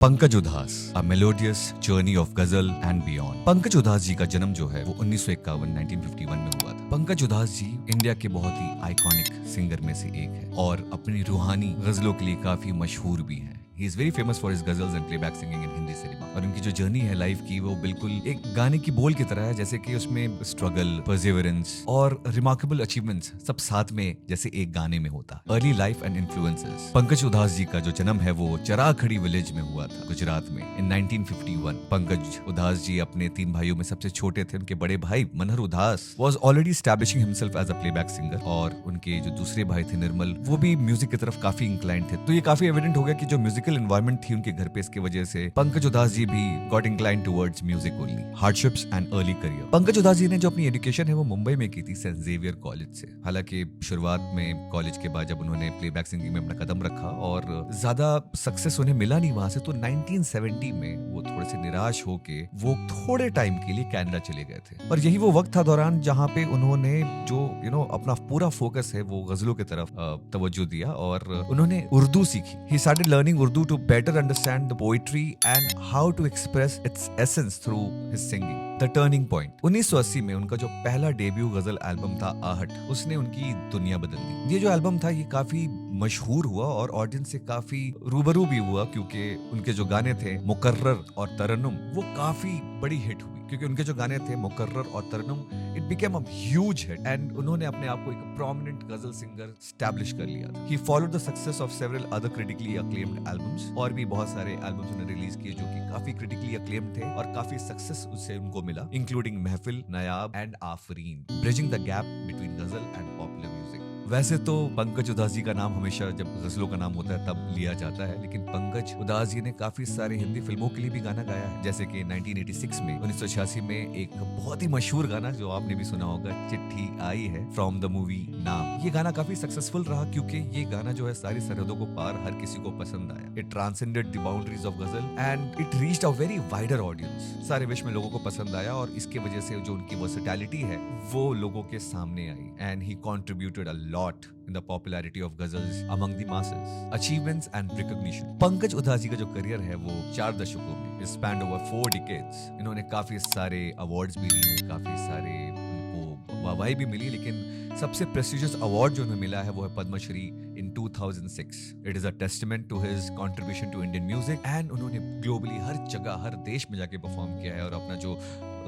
Pankaj Udhas, a melodious journey of ghazal and beyond. Pankaj Udhas ji का जन्म जो है वो 1951 में हुआ था। पंकज उधास जी इंडिया के बहुत ही आइकॉनिक सिंगर में से एक है और अपनी रूहानी गजलों के लिए काफी मशहूर भी हैं। He is very famous for his ghazals and playback singing in Hindi cinema। और उनकी जो जर्नी है लाइफ की वो बिल्कुल एक गाने की बोल की तरह है, जैसे कि उसमें स्ट्रगल, परसिवरेंस और रिमार्केबल अचीवमेंट्स सब साथ में जैसे एक गाने में होता। Early life and influences. Pankaj Udhas ji का जो जन्म है वो चराखड़ी विलेज में हुआ था, गुजरात में, इन 1951। पंकज उधास जी अपने 3 भाइयों में सबसे छोटे थे। उनके बड़े भाई Manhar Udhas was already establishing himself as a playback singer और उनके जो दूसरे भाई थे निर्मल, वो भी म्यूजिक की तरफ काफी इंक्लाइंड थे। तो ये काफी एविडेंट हो गया कि जो म्यूजिकल एनवायरनमेंट थी उनके घर पे, इसकी वजह से पंकज उधास जी भी got inclined towards music only. Hardships and early career. Pankaj Udhas ji ने जो अपनी एजुकेशन है वो मुंबई में की थी, सेंट जेवियर कॉलेज से। हालांकि शुरुआत में कॉलेज के बाद जब उन्होंने प्लेबैक सिंगिंग में अपना कदम रखा और ज्यादा सक्सेस उन्हें मिला नहीं वहां से, तो 1970 में वो थोड़े से निराश होके वो थोड़े टाइम के लिए कनाडा चले गए थे। और यही वो वक्त था दौरान जहां पे उन्होंने जो अपना पूरा फोकस है वो गजलों की तरफ तवज्जो दिया और उन्होंने उर्दू सीखी। He started learning Urdu to better understand the poetry and how to express its essence through his singing. The Turning Point। 1980 में उनका जो पहला डेब्यू गजल एल्बम था आहट, उसने उनकी दुनिया बदल दी। ये जो एल्बम था ये काफी मशहूर हुआ और ऑडियंस से काफी रूबरू भी हुआ, क्योंकि उनके जो गाने थे मुकर्रर और तरन्नुम वो काफी बड़ी हिट हुई। क्योंकि उनके जो गाने थे मुकर्रर और Tarannum, it became a huge hit and उन्होंने अपने आप को एक प्रोमिनेंट गजल सिंगर स्टैब्लिश कर लिया था। He followed the success of several other critically acclaimed albums. और भी बहुत सारे एल्बम्स उन्होंने रिलीज किए जो कि काफी क्रिटिकली अक्लेम्ड थे और काफी सक्सेस उससे उनको मिला, including Mehfil, Nayaab and Aafreen, bridging the gap between ghazal and popular music. वैसे तो पंकज उधास जी का नाम हमेशा जब गजलों का नाम होता है तब लिया जाता है, लेकिन पंकज उधास जी ने काफी सारे हिंदी फिल्मों के लिए भी गाना गाया है। जैसे कि 1986 में 1986 में एक बहुत ही मशहूर गाना जो आपने भी सुना होगा, चिट्ठी आई है, फ्रॉम द मूवी नाम। ये गाना काफी सक्सेसफुल रहा क्योंकि ये गाना जो है सारी सरहदों को पार हर किसी को पसंद आया। It transcended the boundaries of ghazal and it reached a very wider audience. सारे विश्व में लोगों को पसंद आया और इसकी वजह से जो उनकी वर्सेटैलिटी है वो लोगों के सामने आई and he contributed a lot in the popularity of ghazals among the masses. Achievements and recognition। Pankaj Udhas ji का जो करियर है वो 4 दशकों में spanned over 4 decades। इन्होंने काफी सारे अवार्ड्स भी लिए, काफी सारे उनको वाहवाही भी मिली, लेकिन सबसे प्रेस्टिजियस अवार्ड जो उन्हें मिला है वो है Padmashri in 2006। It is a testament to his contribution to Indian music and उन्होंने ग्लोबली हर जगह, हर देश में जाके परफॉर्म किया है और अपना जो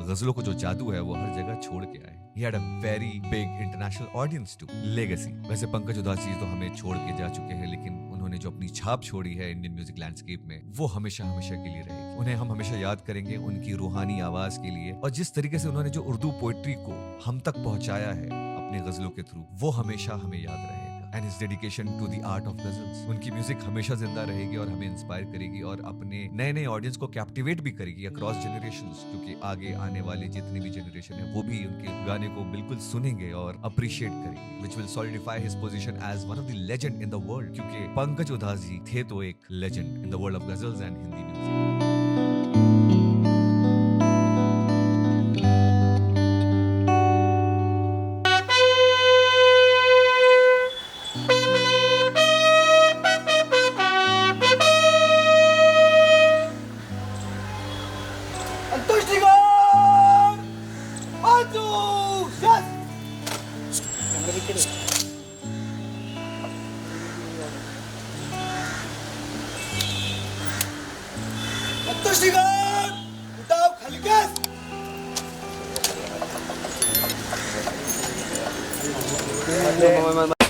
गजलों को जो जादू है वो हर जगह छोड़ के आए। He had a very big international audience too। Legacy। वैसे पंकज उधास जी तो हमें छोड़ के जा चुके हैं, लेकिन उन्होंने जो अपनी छाप छोड़ी है इंडियन म्यूजिक लैंडस्केप में वो हमेशा हमेशा के लिए रहेगी। उन्हें हम हमेशा याद करेंगे उनकी रूहानी आवाज के लिए और जिस तरीके से उन्होंने जो उर्दू पोएट्री को हम तक पहुंचाया है अपने गजलों के थ्रू, वो हमेशा हमें याद रहेगा। And his dedication to the art of ghazals. उनकी म्यूजिक हमेशा जिंदा रहेगी और हमें इंस्पायर करेगी और अपने नए नए ऑडियंस को कैप्टिवेट भी करेगी अक्रॉस जनरेशंस, क्योंकि आगे आने वाले जितनी भी जनरेशन है वो भी उनके गाने को बिल्कुल सुनेंगे और अप्रिशिएट करेंगे, which will solidify his position as one of the legend in the world. क्योंकि पंकज उधास जी थे तो एक legend in the world of ghazals and Hindi music. Udah,